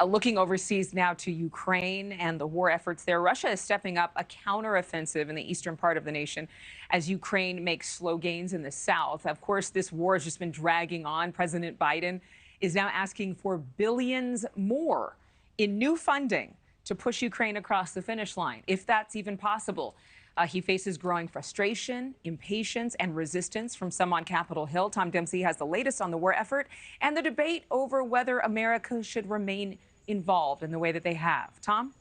Looking overseas now to Ukraine and the war efforts there, Russia is stepping up a counteroffensive in the eastern part of the nation as Ukraine makes slow gains in the south. Of course, this war has just been dragging on. President Biden is now asking for billions more in new funding to push Ukraine across the finish line, if that's even possible. He faces growing frustration, impatience, and resistance from some on Capitol Hill. Tom Dempsey has the latest on the war effort and the debate over whether America should remain involved in the way that they have. Tom?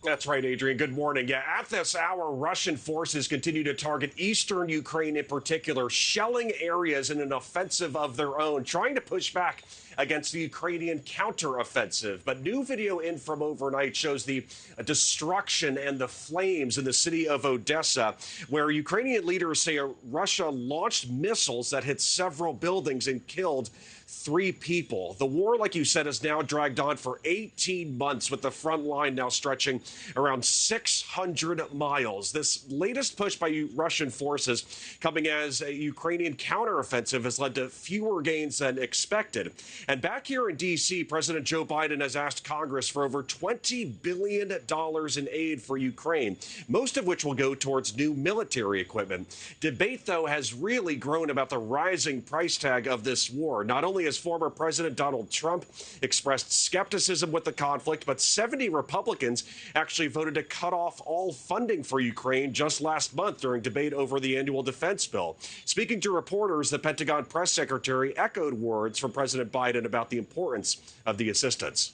That's right, Adrienne. Good morning. Yeah, at this hour, Russian forces continue to target eastern Ukraine in particular, shelling areas in an offensive of their own, trying to push back against the Ukrainian counteroffensive. But new video in from overnight shows the destruction and the flames in the city of Odesa, where Ukrainian leaders say Russia launched missiles that hit several buildings and killed 3 people. The war, like you said, has now dragged on for 18 months, with the front line now stretching around 600 miles. This latest push by Russian forces coming as a Ukrainian counteroffensive has led to fewer gains than expected. And back here in D.C., President Joe Biden has asked Congress for over $20 billion in aid for Ukraine, most of which will go towards new military equipment. Debate, though, has really grown about the rising price tag of this war. Not only has former President Donald Trump expressed skepticism with the conflict, but 70 Republicans actually voted to cut off all funding for Ukraine just last month during debate over the annual defense bill. Speaking to reporters, the Pentagon press secretary echoed words from President Biden about the importance of the assistance.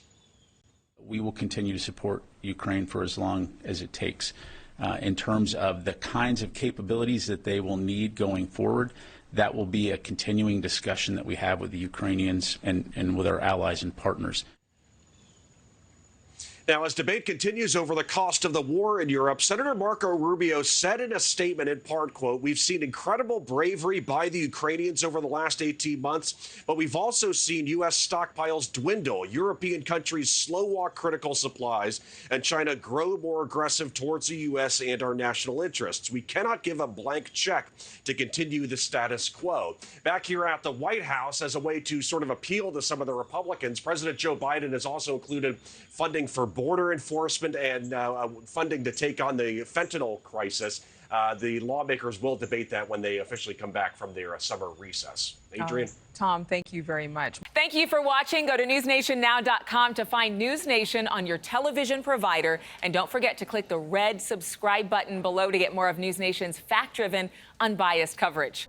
We will continue to support Ukraine for as long as it takes. In terms of the kinds of capabilities that they will need going forward, that will be a continuing discussion that we have with the Ukrainians and with our allies and partners. Now, as debate continues over the cost of the war in Europe, Senator Marco Rubio said in a statement, in part, quote, "We've seen incredible bravery by the Ukrainians over the last 18 months, but we've also seen U.S. stockpiles dwindle, European countries slow walk critical supplies, and China grow more aggressive towards the U.S. and our national interests. We cannot give a blank check to continue the status quo." Back here at the White House, as a way to sort of appeal to some of the Republicans, President Joe Biden has also included funding for border enforcement and funding to take on the fentanyl crisis. The lawmakers will debate that when they officially come back from their summer recess. Adrienne. Tom, thank you very much. Thank you for watching. Go to newsnationnow.com to find NewsNation on your television provider. And don't forget to click the red subscribe button below to get more of NewsNation's fact-driven, unbiased coverage.